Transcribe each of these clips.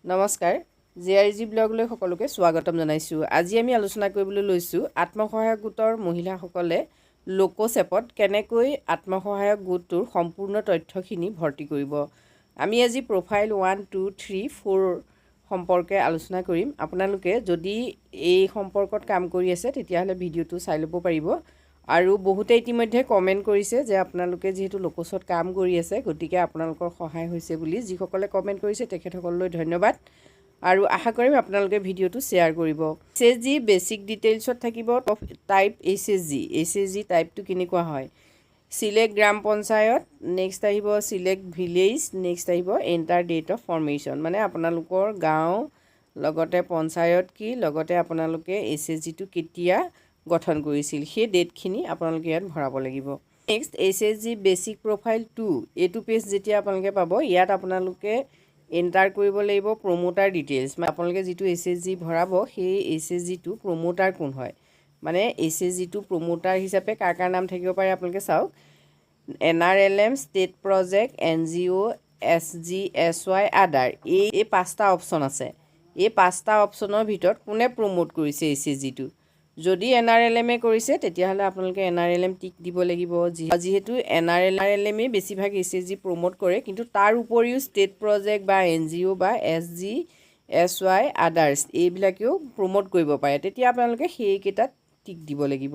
নমস্কাৰ জেআৰজি ব্লগলৈ সকলোকে স্বাগতম জনাইছো। আজি আমি আলোচনা কৰিবলৈ লৈছো আত্মসহায়ক গোটৰ মহিলাসকলে LoKos এপত কেনেকৈ আত্মসহায়ক গোটটোৰ সম্পূৰ্ণ তথ্যখিনি ভৰ্তি কৰিব। আমি আজি প্ৰফাইল 1 2 3 4 সম্পৰ্কে আলোচনা কৰিম। আপোনালোকে যদি এই সম্পৰ্কত কাম কৰি আছে তেতিয়াহলে ভিডিওটো চাই ল'ব পাৰিব। আৰু বহুতে ইতিমধ্যে কমেন্ট কৰিছে যে আপোনালোকে যেহেতু LoKosত কাম কৰি আছে গতিকে আপোনালোকৰ সহায় হৈছে বুলি। যিসকলে কমেন্ট কৰিছে তেখেতসকললৈ ধন্যবাদ আৰু আশা কৰিম আপোনালোকে ভিডিওটো শেয়াৰ কৰিব। SHG বেসিক ডিটেইলছত থাকিব টাইপ SHG টাইপটো কেনেকুৱা হয়। সিলেক্ট গ্ৰাম পঞ্চায়ত, নেক্সট আহিব সিলেক্ট ভিলেজ, নেক্সট আহিব এন্টাৰ ডেট অফ ফৰ্মেশন, মানে আপোনালোকৰ গাঁও লগতে পঞ্চায়ত কি লগতে আপোনালোকে SHGটো কেতিয়া গঠন কৰিছিল সেই ডেটখিনি আপোনালোকে ইয়াত ভৰাব লাগিব। নেক্সট SHG বেসিক প্ৰফাইল 2 এইটো পেজ যেতিয়া আপোনালোকে পাব ইয়াত আপোনালোকে এন্টাৰ কৰিব লাগিব প্ৰমোটাৰ ডিটেইলছ, মানে আপোনালোকে যিটো SHG ভৰাব সেই SHGটো প্ৰমোটাৰ কোন হয়, মানে SHGটো প্ৰমোটাৰ হিচাপে কাৰ কাৰ নাম থাকিব পাৰে আপোনালোকে চাওক। NRLM, state project, NGO, SG, SY, আদাৰ, এই পাঁচটা অপশ্যন আছে। এই পাঁচটা অপশ্যনৰ ভিতৰত কোনে প্ৰমোট কৰিছে SHGটো। যদি NRLM কৰিছে তেতিয়াহলে আপোনালোকে NRLM টিক দিব লাগিব। যেহেতু NRLM বেছিভাগ SHG প্ৰমোট কৰে, কিন্তু তাৰ উপৰিও ষ্টেট প্ৰজেক্ট বা NGO বা SG, SY, আদাৰ্স এইবিলাকেও প্ৰমোট কৰিব পাৰে, তেতিয়া আপোনালোকে সেইকেইটাত টিক দিব লাগিব।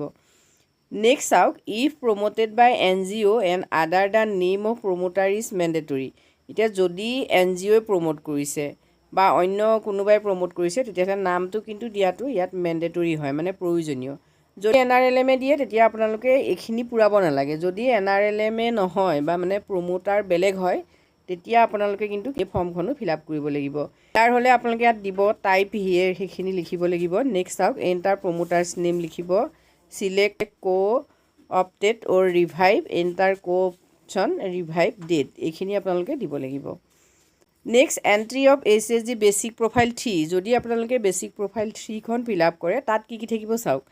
নেক্সট চাওক, if promoted by NGO and other the name of promoter is mandatory. এতিয়া যদি NGO প্ৰমোট কৰিছে বা অন্য কোনোবাই প্ৰমোট কৰিছে তেতিয়াহলে নামটো কিন্তু দিয়াটো ইয়াত মেণ্ডেটৰী হয়, মানে প্ৰয়োজনীয়। যদি NRLM দিয়ে তেতিয়া আপোনালোকে এইখিনি পুৰাব নালাগে। যদি NRLM নহয় বা মানে প্ৰমোটাৰ বেলেগ হয় তেতিয়া আপোনালোকে কিন্তু এই ফৰ্মখনো ফিলআপ কৰিব লাগিব। তাৰ হলে আপোনালোকে ইয়াত দিব টাইপ হিয়াৰ সেইখিনি লিখিব লাগিব। নেক্সট চাওক, এন্টাৰ প্ৰমোটাৰ্স নেম লিখিব, সিলেক্ট কো অপটেড অৰ ৰিভাইভ, এন্টাৰ কো অপশ্যন, ৰিভাইভ ডেট, এইখিনি আপোনালোকে দিব লাগিব। Next entry of SHG basic profile 3, যদি আপোনালোকে বেসিক প্ৰফাইল 3 খন ফিলআপ কৰে তাত কি থাকিব চাওক।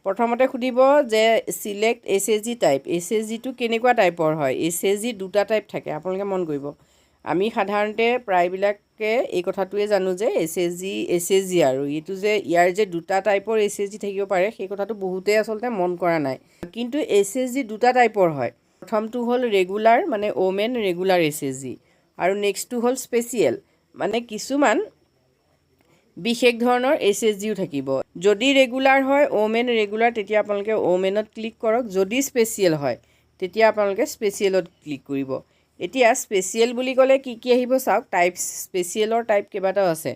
প্ৰথমতে সুধিব যে সিলেক্ট SHG টাইপ, SHGটো কেনেকুৱা টাইপৰ হয়। SHG দুটা টাইপ থাকে, আপোনালোকে মন কৰিব। আমি সাধাৰণতে প্ৰায়বিলাকে এই কথাটোৱে জানো যে SHG আৰু এইটো যে ইয়াৰ যে দুটা টাইপৰ SHG থাকিব পাৰে সেই কথাটো বহুতে আচলতে মন কৰা নাই। কিন্তু SHG দুটা টাইপৰ হয়। প্ৰথমটো হ'ল ৰেগুলাৰ, মানে ওমেন ৰেগুলাৰ SHG, আৰু নেক্সটটো হ'ল স্পেচিয়েল, মানে কিছুমান বিশেষ ধৰণৰ SHGও থাকিব। যদি ৰেগুলাৰ হয় ওমেন ৰেগুলাৰ তেতিয়া আপোনালোকে ওমেনত ক্লিক কৰক, যদি স্পেচিয়েল হয় তেতিয়া আপোনালোকে স্পেচিয়েলত ক্লিক কৰিব। এতিয়া স্পেচিয়েল বুলি ক'লে কি কি আহিব চাওক। টাইপ স্পেচিয়েলৰ টাইপ কেইবাটাও আছে।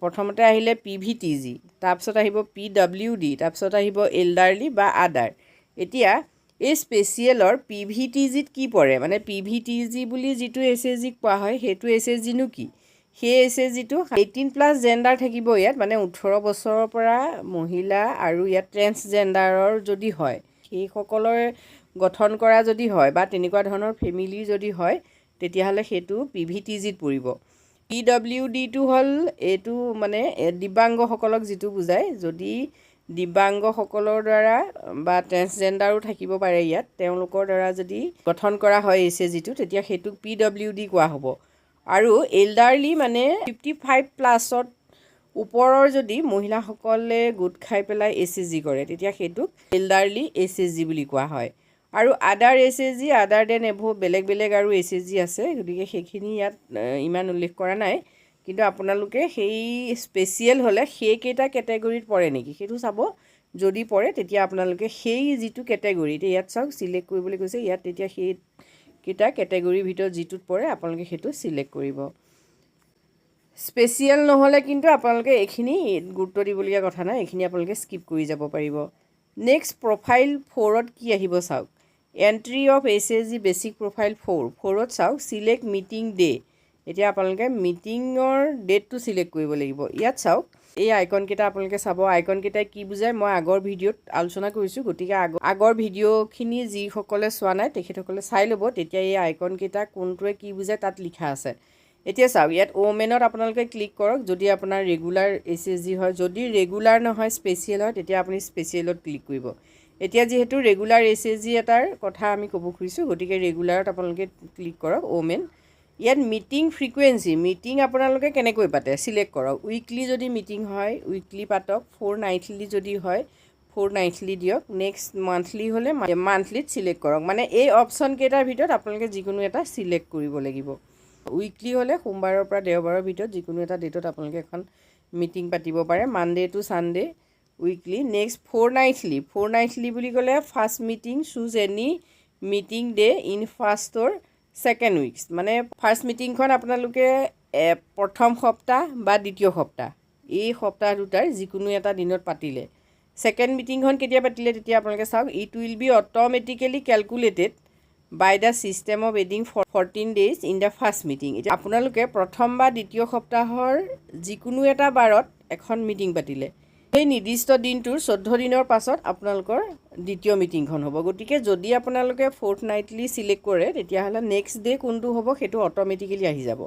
প্ৰথমতে আহিলে PVTG, তাৰপিছত আহিব PWD, তাৰপিছত আহিব এল্ডাৰলি বা আদাৰ। এতিয়া এই স্পেচিয়েলৰ PVTGত কি পৰে, মানে PVTG বুলি যিটো SHG কোৱা হয় সেইটো SHG নো কি। সেই SHGটো 18+ জেণ্ডাৰ থাকিব ইয়াত, মানে 18 বছৰৰ পৰা মহিলা আৰু ইয়াত ট্ৰেন্সজেণ্ডাৰৰ যদি হয় সেইসকলৰ গঠন কৰা যদি হয় বা তেনেকুৱা ধৰণৰ ফেমিলি যদি হয় তেতিয়াহলে সেইটো PVTGত পৰিব। PWDটো হ'ল এইটো মানে দিব্যাংগসকলক যিটো বুজায়। যদি দিব্যাংগসকলৰ দ্বাৰা বা ট্ৰেন্সজেণ্ডাৰো থাকিব পাৰে ইয়াত, তেওঁলোকৰ দ্বাৰা যদি গঠন কৰা হয় SHGটো তেতিয়া সেইটোক PWD কোৱা হ'ব। আৰু এল্ডাৰলি মানে 55+ ওপৰৰ যদি মহিলাসকলে গোট খাই পেলাই SHG কৰে তেতিয়া সেইটোক এল্ডাৰলি SHG বুলি কোৱা হয়। আৰু আদাৰ SHG, আদাৰ দেন এভো বেলেগ বেলেগ আৰু SHG আছে, গতিকে সেইখিনি ইয়াত ইমান উল্লেখ কৰা নাই। কিন্তু আপোনালোকে সেই স্পেচিয়েল হ'লে সেইকেইটা কেটেগৰীত পৰে নেকি সেইটো চাব। যদি পৰে তেতিয়া আপোনালোকে সেই যিটো কেটেগৰী, এতিয়া ইয়াত চাওক চিলেক্ট কৰিবলৈ কৈছে, ইয়াত তেতিয়া সেইকেইটা কেটেগৰীৰ ভিতৰত যিটোত পৰে আপোনালোকে সেইটো চিলেক্ট কৰিব। স্পেচিয়েল নহ'লে কিন্তু আপোনালোকে এইখিনি গুৰুত্ব দিবলগীয়া কথা নাই, এইখিনি আপোনালোকে স্কিপ কৰি যাব পাৰিব। নেক্সট প্ৰফাইল 4ত কি আহিব চাওক। Entry of SHG basic profile 4ত চাওক সিলেক্ট মিটিং ডে। এতিয়া আপোনালোকে মিটিঙৰ ডেটটো সিলেক্ট কৰিব লাগিব। ইয়াত চাওক এই আইকনকেইটা আপোনালোকে চাব। আইকনকেইটাই কি বুজায় মই আগৰ ভিডিঅ'ত আলোচনা কৰিছোঁ, গতিকে আগৰ ভিডিঅ'খিনি যিসকলে চোৱা নাই তেখেতসকলে চাই ল'ব, তেতিয়া এই আইকনকেইটা কোনটোৱে কি বুজায় তাত লিখা আছে। এতিয়া চাওক ইয়াত ওমেনত আপোনালোকে ক্লিক কৰক যদি আপোনাৰ ৰেগুলাৰ SHG হয়। যদি ৰেগুলাৰ নহয় স্পেচিয়েল হয় তেতিয়া আপুনি স্পেচিয়েলত ক্লিক কৰিব। এতিয়া যেহেতু ৰেগুলাৰ SHG এটাৰ কথা আমি ক'ব খুজিছোঁ গতিকে ৰেগুলাৰত আপোনালোকে ক্লিক কৰক ওমেন। ইয়াত মিটিং ফ্ৰিকুৱেঞ্চি মিটিং আপোনালোকে কেনেকৈ পাতে চিলেক্ট কৰক উইকলি যদি মিটিং হয় উইকলি পাতক ফ'ৰনাইটলি যদি হয় ফ'ৰনাইটলি দিয়ক নেক্সট মান্থলি হ'লে মান্থলিত চিলেক্ট কৰক মানে এই অপশ্যন কেইটাৰ ভিতৰত আপোনালোকে যিকোনো এটা চিলেক্ট কৰিব লাগিব উইকলি হ'লে সোমবাৰৰ পৰা দেওবাৰৰ ভিতৰত যিকোনো এটা ডেটত আপোনালোকে এখন মিটিং পাতিব পাৰে Monday to Sunday weekly next fortnightly বুলি ক'লে first meeting choose any meeting day in first or second weeks মানে ফাৰ্ষ্ট মিটিংখন আপোনালোকে প্ৰথম সপ্তাহ বা দ্বিতীয় সপ্তাহ এই সপ্তাহ দুটাৰ যিকোনো এটা দিনত পাতিলে ছেকেণ্ড মিটিংখন কেতিয়া পাতিলে তেতিয়া আপোনালোকে চাওক it will be automatically calculated by the system of adding 14 days in the first meeting এতিয়া আপোনালোকে প্ৰথম বা দ্বিতীয় সপ্তাহৰ যিকোনো এটা বাৰত এখন মিটিং পাতিলে সেই নিৰ্দিষ্ট দিনটোৰ 14 দিনৰ পাছত আপোনালোকৰ দ্বিতীয় মিটিংখন হ'ব গতিকে যদি আপোনালোকে ফ'ৰ্থনাইটলি চিলেক্ট কৰে তেতিয়াহ'লে নেক্সট ডে কোনটো হ'ব সেইটো অট'মেটিকেলি আহি যাব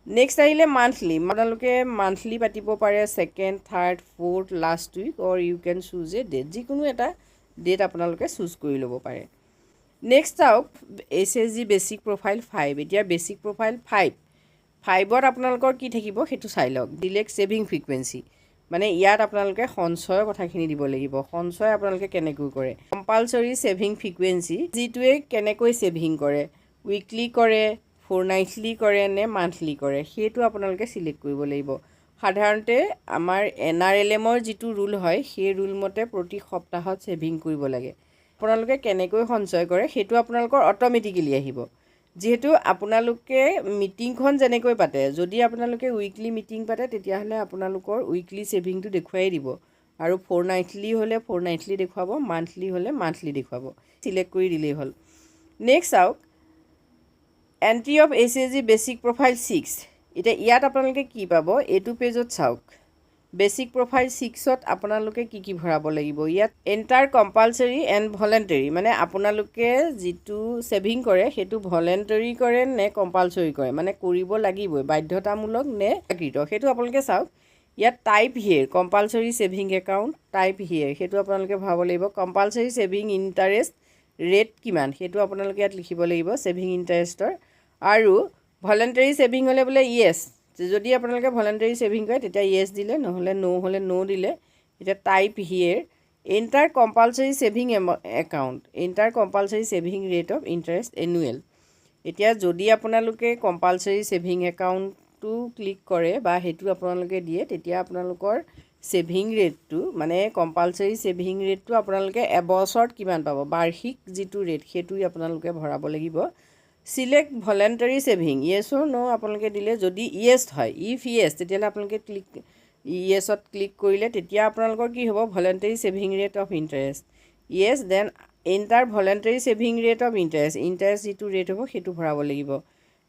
নেক্সট আহিলে মান্থলি আপোনালোকে মান্থলি পাতিব পাৰে second third fourth last week or you can choose a date যিকোনো এটা ডেট আপোনালোকে চুজ কৰি ল'ব পাৰে নেক্সট চাওক SHG বেচিক প্ৰফাইল 5 এতিয়া বেচিক প্ৰফাইল 5ত আপোনালোকৰ কি থাকিব সেইটো চাই লওক ডিলেক্ট ছেভিং ফ্ৰিকুৱেঞ্চি মানে ইয়াত আপোনালোকে সঞ্চয়ৰ কথাখিনি দিব লাগিব সঞ্চয় আপোনালোকে কেনেকৈ কৰে কম্পালচৰি ছেভিং ফ্ৰিকুৱেঞ্চি যিটোৱে কেনেকৈ ছেভিং কৰে উইকলি কৰে ফ'ৰনাইটলি কৰে নে মান্থলি কৰে সেইটো আপোনালোকে চিলেক্ট কৰিব লাগিব সাধাৰণতে আমাৰ NRLMৰ যিটো ৰুল হয় সেই ৰুল মতে প্ৰতি সপ্তাহত ছেভিং কৰিব লাগে আপোনালোকে কেনেকৈ সঞ্চয় কৰে সেইটো আপোনালোকৰ অট'মেটিকেলি আহিব যেহেতু আপোনালোকে মিটিংখন যেনেকৈ পাতে যদি আপোনালোকে উইকলি মিটিং পাতে তেতিয়াহ'লে আপোনালোকৰ উইকলি ছেভিংটো দেখুৱাই দিব আৰু ফ'ৰনাইটলি হ'লে ফ'ৰনাইটলি দেখুৱাব মান্থলি হ'লে মান্থলি দেখুৱাব চিলেক্ট কৰি দিলেই হ'ল নেক্সট চাওক entry of SHG basic profile 6 এতিয়া ইয়াত আপোনালোকে কি পাব এইটো পেজত চাওক বেচিক প্ৰফাইল 6ত আপোনালোকে কি ভৰাব লাগিব ইয়াত এণ্টাৰ কম্পালচৰি এণ্ড ভলেণ্টাৰী মানে আপোনালোকে যিটো ছেভিং কৰে সেইটো ভলেণ্টাৰী কৰে নে কম্পালচৰি কৰে মানে কৰিব লাগিবই বাধ্যতামূলক নে কৃত সেইটো আপোনালোকে চাওক ইয়াত type here compulsory saving account type here সেইটো আপোনালোকে ভৰাব লাগিব কম্পালচৰি ছেভিং ইণ্টাৰেষ্ট ৰেট কিমান সেইটো আপোনালোকে ইয়াত লিখিব লাগিব ছেভিং ইণ্টাৰেষ্টৰ আৰু ভলেণ্টাৰী ছেভিং হ'লে বোলে ইয়েছ যদি আপোনালোকে ভলেণ্টাৰী ছেভিং কৰে তেতিয়া ইয়েছ দিলে নহ'লে ন' দিলে এতিয়া type here enter compulsory saving account enter compulsory saving rate of interest annual এতিয়া যদি আপোনালোকে কম্পালচৰি ছেভিং একাউণ্টটো ক্লিক কৰে বা সেইটো আপোনালোকে দিয়ে তেতিয়া আপোনালোকৰ ছেভিং ৰেটটো মানে কম্পালচৰি ছেভিং ৰেটটো আপোনালোকে এবছৰত কিমান পাব বাৰ্ষিক যিটো ৰেট সেইটো আপোনালোকে ভৰাব লাগিব চিলেক্ট ভলেণ্টাৰী ছেভিং ইয়েছ অৰ ন' আপোনালোকে দিলে যদি ইয়েছ হয় ইফ ইয়েছ তেতিয়াহ'লে আপোনালোকে ইয়েছত ক্লিক কৰিলে তেতিয়া আপোনালোকৰ কি হ'ব voluntary saving rate of interest yes then enter voluntary saving rate of interest যিটো ৰেট হ'ব সেইটো ভৰাব লাগিব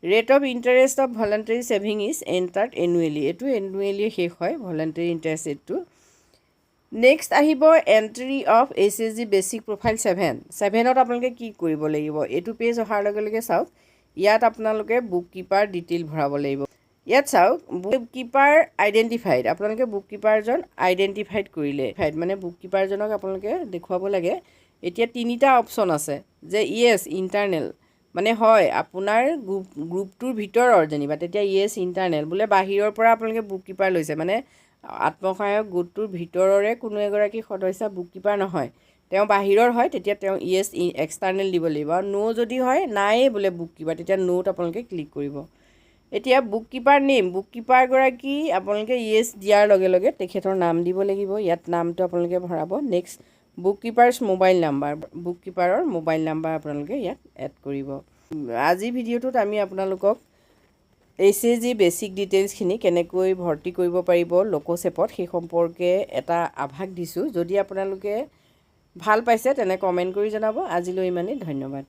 rate of interest of voluntary saving is entered annually এইটো এনুৱেলি শেষ হয় ভলেণ্টাৰী ইণ্টাৰেষ্ট ৰেটটো নেক্সট আহিব entry of SHG basic profile 7ত আপোনালোকে কি কৰিব লাগিব এইটো পেজ অহাৰ লগে লগে চাওক ইয়াত আপোনালোকে বুক কিপাৰ ডিটেইল ভৰাব লাগিব ইয়াত চাওক বুক কিপাৰ আইডেণ্টিফাইড আপোনালোকে বুক কিপাৰজন আইডেণ্টিফাইড কৰিলে মানে বুক কিপাৰজনক আপোনালোকে দেখুৱাব লাগে এতিয়া তিনিটা অপশ্যন আছে যে ইয়েছ ইণ্টাৰনেল মানে হয় আপোনাৰ গ্ৰুপটোৰ ভিতৰৰ যেনিবা তেতিয়া ইয়েছ ইণ্টাৰনেল বোলে বাহিৰৰ পৰা আপোনালোকে বুক কিপাৰ লৈছে মানে আত্মসহায়ক গোটটোৰ ভিতৰৰে কোনো এগৰাকী সদস্য বুক কিপাৰ নহয় তেওঁ বাহিৰৰ হয় তেতিয়া তেওঁ ইয়েছ এক্সটাৰ্নেল দিব লাগিব আৰু ন' যদি হয় নায়েই বোলে বুক কিপাৰ তেতিয়া ন'ত আপোনালোকে ক্লিক কৰিব এতিয়া বুক কিপাৰ নেম বুক কিপাৰগৰাকী আপোনালোকে ইয়েছ দিয়াৰ লগে লগে তেখেতৰ নাম দিব লাগিব ইয়াত নামটো আপোনালোকে ভৰাব next book keepers mobile number book কিপাৰৰ মোবাইল নাম্বাৰ আপোনালোকে ইয়াত এড কৰিব আজি ভিডিঅ'টোত আমি আপোনালোকক SHG বেচিক ডিটেইলছখিনি কেনেকৈ ভৰ্তি কৰিব পাৰিব LoKos এপত সেই সম্পৰ্কে এটা আভাস দিছোঁ যদি আপোনালোকে ভাল পাইছে তেনে কমেণ্ট কৰি জনাব আজিলৈ ইমানেই ধন্যবাদ